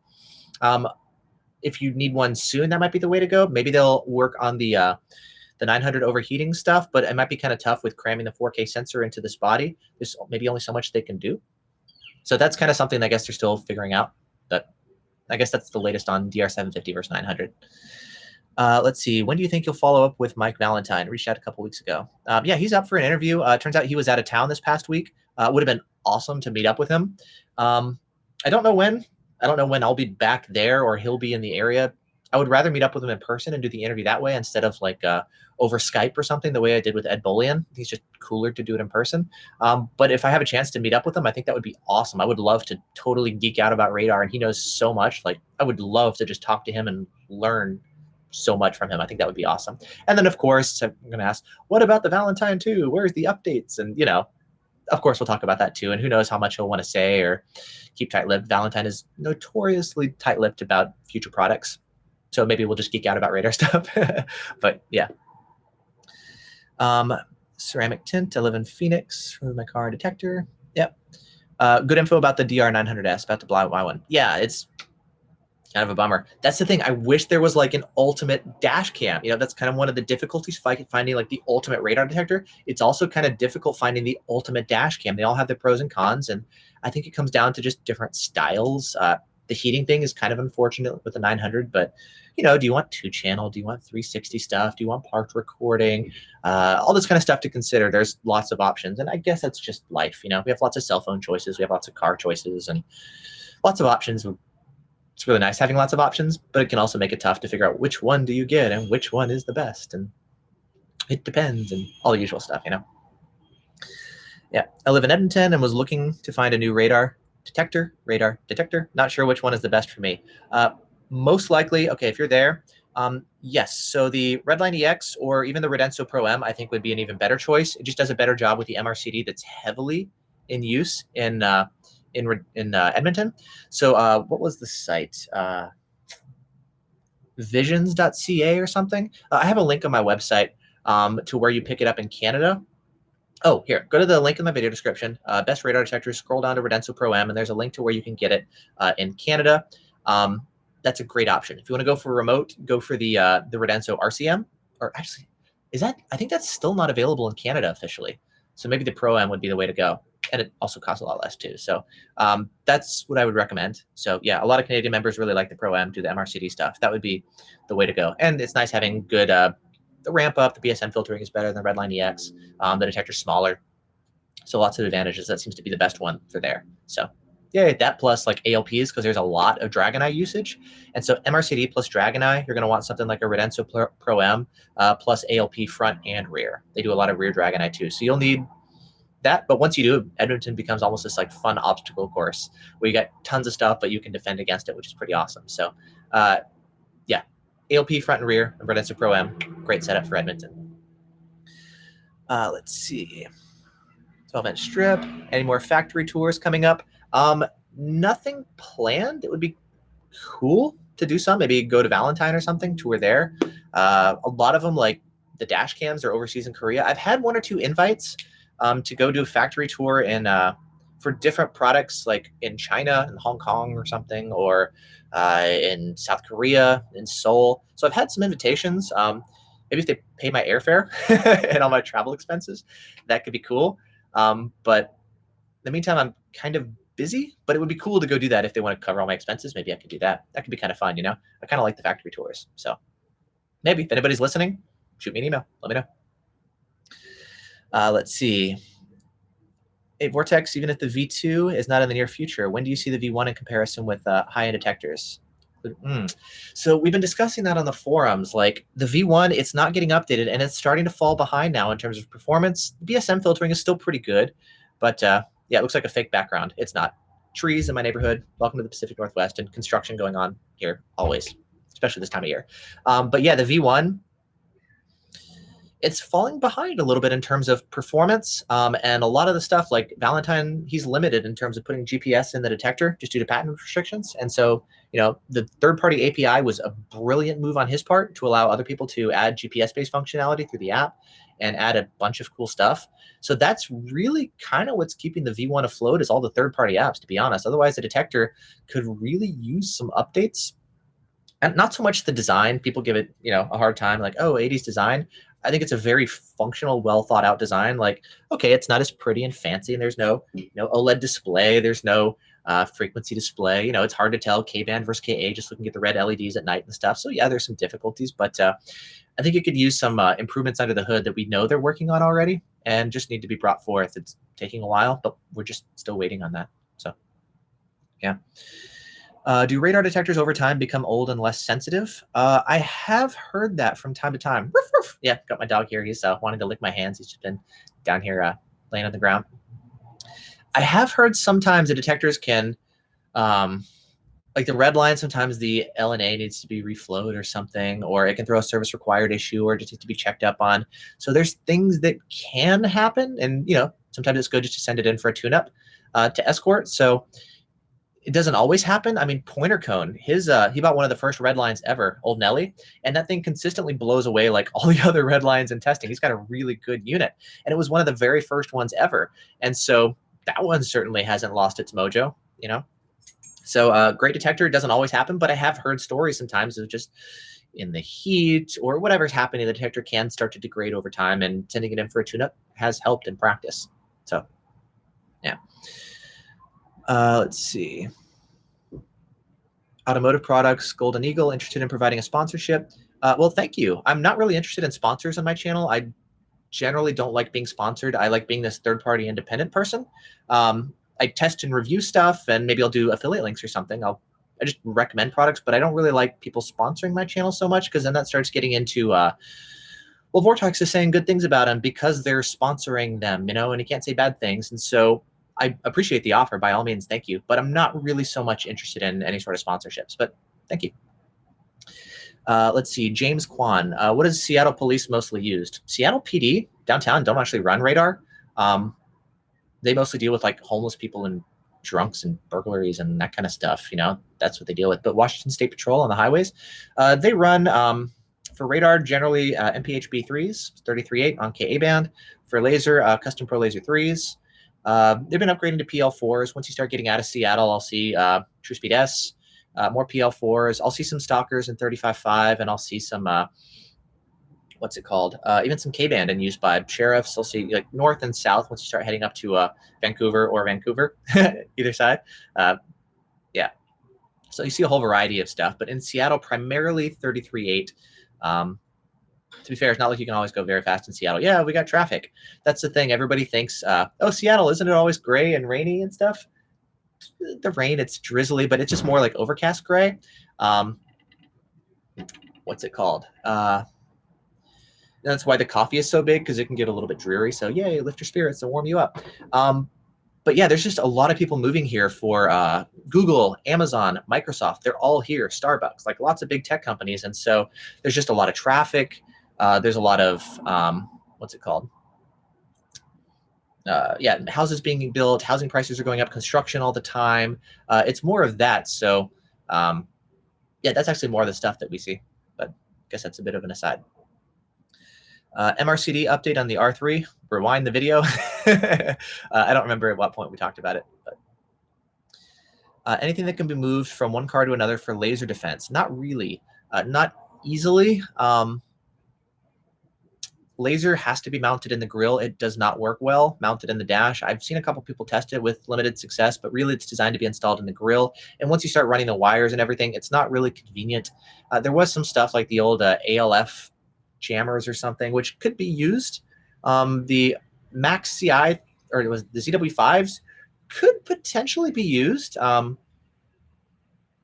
If you need one soon, that might be the way to go. Maybe they'll work on the 900 overheating stuff, but it might be kind of tough with cramming the 4K sensor into this body. There's maybe only so much they can do. So that's kind of something I guess they're still figuring out. But I guess that's the latest on DR750 versus 900. Let's see. When do you think you'll follow up with Mike Valentine? Reached out a couple weeks ago. Yeah, he's up for an interview. Turns out he was out of town this past week. Would have been awesome to meet up with him. I don't know when. I don't know when I'll be back there or he'll be in the area. I would rather meet up with him in person and do the interview that way instead of like over Skype or something, the way I did with Ed Bolian. He's just cooler to do it in person. But if I have a chance to meet up with him, I think that would be awesome. I would love to totally geek out about radar, and he knows so much. Like, I would love to just talk to him and learn so much from him. I think that would be awesome. And then, of course, I'm going to ask, what about the Valentine 2? Where's the updates? And, you know, of course, we'll talk about that too. And who knows how much he'll want to say or keep tight-lipped. Valentine is notoriously tight-lipped about future products. So maybe we'll just geek out about radar stuff. But yeah. Ceramic tint. I live in Phoenix. Remove my car and detector. Yep. Good info about the DR900S. About to buy one. Yeah, it's kind of a bummer. That's the thing. I wish there was like an ultimate dash cam. You know, that's kind of one of the difficulties finding like the ultimate radar detector. It's also kind of difficult finding the ultimate dash cam. They all have their pros and cons, and I think it comes down to just different styles. The heating thing is kind of unfortunate with the 900, but you know, do you want 2-channel? Do you want 360 stuff? Do you want parked recording? All this kind of stuff to consider. There's lots of options, and I guess that's just life. You know, we have lots of cell phone choices. We have lots of car choices and lots of options. It's really nice having lots of options, but it can also make it tough to figure out which one do you get and which one is the best. And it depends and all the usual stuff, you know. Yeah, I live in Edmonton and was looking to find a new radar detector. Not sure which one is the best for me. Most likely, okay, if you're there, yes. So the Redline EX or even the Redenso Pro M, I think would be an even better choice. It just does a better job with the MRCD that's heavily in use in Edmonton. So what was the site? Visions.ca or something. I have a link on my website to where you pick it up in Canada. Oh, here, go to the link in my video description. Best radar detectors, scroll down to Redenso Pro M, and there's a link to where you can get it in Canada. That's a great option. If you want to go for remote, go for the Redenso RCM. Or actually, I think that's still not available in Canada officially. So maybe the Pro M would be the way to go. And it also costs a lot less too. So that's what I would recommend. So yeah, a lot of Canadian members really like the Pro M, do the MRCD stuff. That would be the way to go. And it's nice having good, the ramp up, the BSM filtering is better than Redline EX. The detector's smaller. So lots of advantages. That seems to be the best one for there. So yeah, that plus like ALPs, because there's a lot of Dragon Eye usage. And so MRCD plus Dragon Eye, you're going to want something like a Redenso Pro M plus ALP front and rear. They do a lot of rear Dragon Eye too. So you'll need that, but once you do, Edmonton becomes almost this like fun obstacle course where you get tons of stuff, but you can defend against it, which is pretty awesome. So yeah, ALP front and rear, and Redenso Pro M, great setup for Edmonton. Let's see, 12-inch strip. Any more factory tours coming up? Nothing planned. It would be cool to do some, maybe go to Valentine or something, tour there. A lot of them, like the dash cams, are overseas in Korea. I've had 1 or 2 invites to go do a factory tour in for different products, like in China and Hong Kong or something, or in South Korea, in Seoul. So I've had some invitations. Maybe if they pay my airfare and all my travel expenses, that could be cool. But in the meantime, I'm kind of busy, but it would be cool to go do that if they want to cover all my expenses. Maybe I could do that. That could be kind of fun, you know? I kind of like the factory tours. So maybe if anybody's listening, shoot me an email. Let me know. Let's see. Hey, Vortex, even if the V2 is not in the near future, when do you see the V1 in comparison with high-end detectors? So we've been discussing that on the forums. Like the V1, it's not getting updated, and it's starting to fall behind now in terms of performance. The BSM filtering is still pretty good, but yeah, it looks like a fake background. It's not. Trees in my neighborhood. Welcome to the Pacific Northwest, and construction going on here always, especially this time of year. But yeah, the V1, it's falling behind a little bit in terms of performance, and a lot of the stuff like Valentine, he's limited in terms of putting GPS in the detector just due to patent restrictions. And so, the third-party API was a brilliant move on his part to allow other people to add GPS-based functionality through the app and add a bunch of cool stuff. So that's really kind of what's keeping the V1 afloat, is all the third-party apps, to be honest. Otherwise, the detector could really use some updates. And not so much the design. People give it, a hard time, like, oh, 80s design. I think it's a very functional, well thought out design. Like, okay, it's not as pretty and fancy, and there's no, OLED display. There's no frequency display. It's hard to tell K-band versus KA just looking at the red LEDs at night and stuff. So yeah, there's some difficulties, but I think it could use some improvements under the hood that we know they're working on already and just need to be brought forth. It's taking a while, but we're just still waiting on that. So yeah. Do radar detectors over time become old and less sensitive? I have heard that from time to time. Ruff, ruff. Yeah, got my dog here. He's wanting to lick my hands. He's just been down here laying on the ground. I have heard sometimes the detectors can, like the red line, sometimes the LNA needs to be reflowed or something, or it can throw a service required issue or just needs to be checked up on. So there's things that can happen, and sometimes it's good just to send it in for a tune-up to Escort. So it doesn't always happen. I mean, Pointer Cone, he bought one of the first red lines ever, Old Nelly, and that thing consistently blows away like all the other red lines in testing. He's got a really good unit, and it was one of the very first ones ever. And so that one certainly hasn't lost its mojo, So great detector doesn't always happen, but I have heard stories sometimes of just in the heat or whatever's happening, the detector can start to degrade over time, and sending it in for a tune-up has helped in practice. So yeah. Let's see. Automotive products, Golden Eagle, interested in providing a sponsorship? Well, thank you. I'm not really interested in sponsors on my channel. I generally don't like being sponsored. I like being this third-party independent person. I test and review stuff, and maybe I'll do affiliate links or something. I just recommend products, but I don't really like people sponsoring my channel so much, because then that starts getting into well, Vortex is saying good things about them because they're sponsoring them, and you can't say bad things. And so I appreciate the offer, by all means, thank you. But I'm not really so much interested in any sort of sponsorships, but thank you. Let's see, James Kwan. What is Seattle police mostly used? Seattle PD, downtown, don't actually run radar. They mostly deal with like homeless people and drunks and burglaries and that kind of stuff. That's what they deal with. But Washington State Patrol on the highways, they run for radar generally MPHB 3s, 33.8 on KA band. For laser, Custom Pro Laser 3s. They've been upgrading to PL4s. Once you start getting out of Seattle, I'll see TrueSpeed S, more PL4s. I'll see some Stalkers in 35.5, and I'll see some, what's it called? Even some K-band and used by sheriffs. I'll see like north and south once you start heading up to Vancouver or Vancouver, either side. Yeah. So you see a whole variety of stuff, but in Seattle, primarily 33.8. To be fair, it's not like you can always go very fast in Seattle. Yeah, we got traffic. That's the thing. Everybody thinks, oh, Seattle, isn't it always gray and rainy and stuff? The rain, it's drizzly, but it's just more like overcast gray. What's it called? That's why the coffee is so big, because it can get a little bit dreary. So yay, lift your spirits and warm you up. But yeah, there's just a lot of people moving here for Google, Amazon, Microsoft. They're all here. Starbucks, like lots of big tech companies. And so there's just a lot of traffic. There's a lot of, what's it called? Yeah, houses being built, housing prices are going up, construction all the time. It's more of that. So yeah, that's actually more of the stuff that we see. But I guess that's a bit of an aside. MRCD update on the R3. Rewind the video. I don't remember at what point we talked about it. But anything that can be moved from one car to another for laser defense? Not really. Not easily. Laser has to be mounted in the grill. It does not work well mounted in the dash. I've seen a couple people test it with limited success, but really it's designed to be installed in the grill. And once you start running the wires and everything, it's not really convenient. There was some stuff like the old ALF jammers or something, which could be used. The Max CI, or it was the ZW5s, could potentially be used.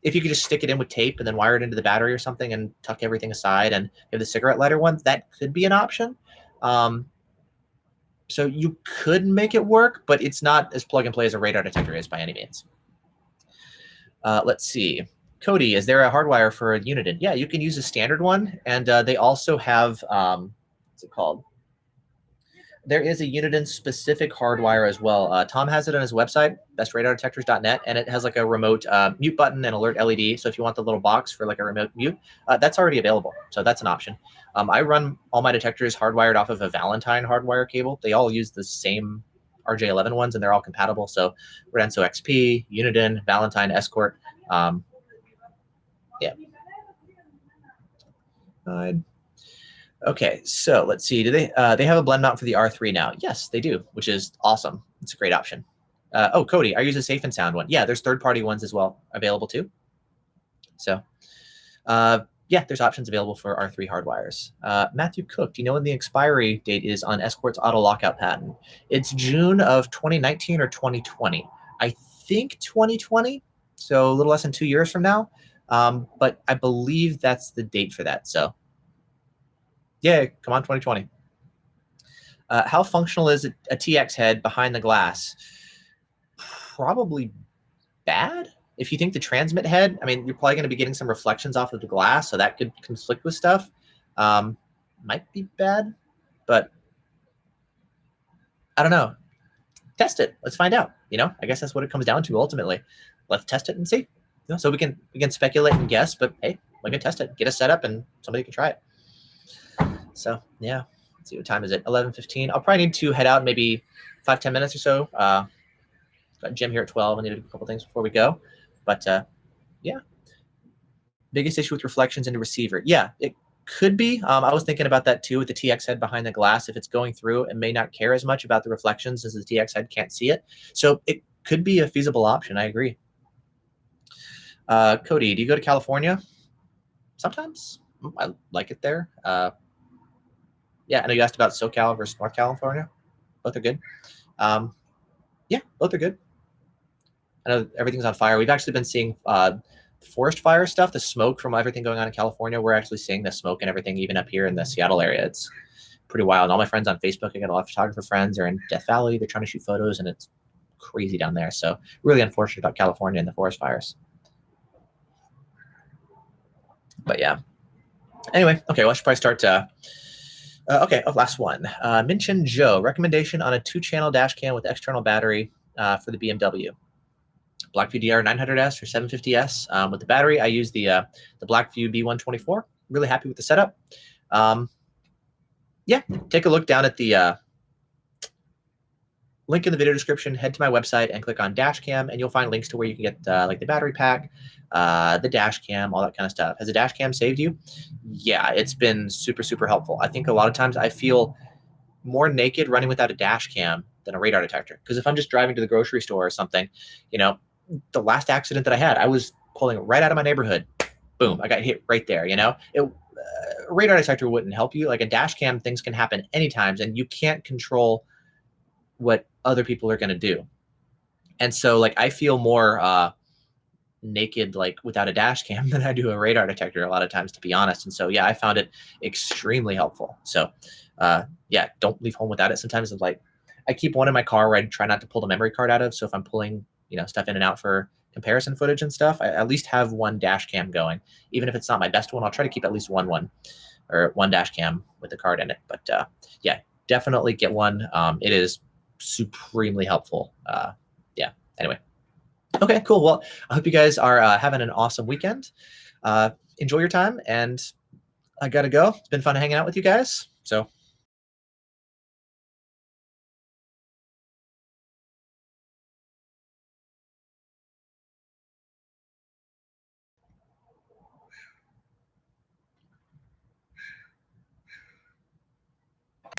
If you could just stick it in with tape and then wire it into the battery or something and tuck everything aside, and have the cigarette lighter one, that could be an option. So you could make it work, but it's not as plug and play as a radar detector is by any means. Let's see. Cody, is there a hardwire for a Uniden? Yeah, you can use a standard one, and they also have, what's it called? There is a Uniden specific hardwire as well. Tom has it on his website, bestradarDetectors.net, and it has like a remote mute button and alert LED. So if you want the little box for like a remote mute, that's already available. So that's an option. I run all my detectors hardwired off of a Valentine hardwire cable. They all use the same RJ11 ones, and they're all compatible. So Renso XP, Uniden, Valentine, Escort. Yeah. Okay, so let's see. Do they have a blend mount for the R3 now? Yes, they do, which is awesome. It's a great option. Oh, Cody, I use a Safe and Sound one. Yeah, there's third-party ones as well available too. So, yeah, there's options available for R3 hardwires. Matthew Cook, do you know when the expiry date is on Escort's auto lockout patent? It's June of 2019 or 2020. I think 2020, so a little less than 2 years from now. But I believe that's the date for that. So, yeah, come on, 2020. How functional is a TX head behind the glass? Probably bad. If you think the transmit head, I mean, you're probably going to be getting some reflections off of the glass, so that could conflict with stuff. Might be bad, but I don't know. Test it. Let's find out. I guess that's what it comes down to ultimately. Let's test it and see. So we can speculate and guess, but hey, we can test it. Get a setup, and somebody can try it. So yeah, let's see, what time is it? 11:15. I'll probably need to head out in maybe 5-10 minutes or so. Got gym here at 12. I need to do a couple things before we go. But yeah. Biggest issue with reflections in the receiver. Yeah, it could be. I was thinking about that too with the TX head behind the glass. If it's going through, it may not care as much about the reflections as the TX head can't see it. So it could be a feasible option. I agree. Cody, do you go to California? Sometimes. I like it there. Yeah, I know you asked about SoCal versus North California. Both are good. Yeah, both are good. I know everything's on fire. We've actually been seeing forest fire stuff, the smoke from everything going on in California. We're actually seeing the smoke and everything even up here in the Seattle area. It's pretty wild. And all my friends on Facebook, I got a lot of photographer friends, are in Death Valley. They're trying to shoot photos, and it's crazy down there. So really unfortunate about California and the forest fires. But yeah. Anyway, okay, well, I should probably start okay, last one. Minchin Joe, recommendation on a 2-channel dash cam with external battery for the BMW. Blackview DR 900S or 750S. With the battery, I use the Blackview B124. Really happy with the setup. Yeah, take a look down at the link in the video description. Head to my website and click on dash cam, and you'll find links to where you can get like the battery pack, the dash cam, all that kind of stuff. Has a dash cam saved you? Yeah, it's been super, super helpful. I think a lot of times I feel more naked running without a dash cam than a radar detector. Because if I'm just driving to the grocery store or something, the last accident that I had, I was pulling right out of my neighborhood. Boom, I got hit right there. A radar detector wouldn't help you. Like a dash cam, things can happen anytime, and you can't control what other people are going to do. And so like I feel more naked like without a dash cam than I do a radar detector a lot of times, to be honest. And so yeah, I found it extremely helpful. So yeah, don't leave home without it. Sometimes it's like I keep one in my car where I try not to pull the memory card out of. So if I'm pulling stuff in and out for comparison footage and stuff, I at least have one dash cam going. Even if it's not my best one, I'll try to keep at least one dash cam with the card in it. But yeah, definitely get one. It is supremely helpful. Yeah, anyway. Okay, cool. Well, I hope you guys are having an awesome weekend. Enjoy your time, and I gotta go. It's been fun hanging out with you guys. So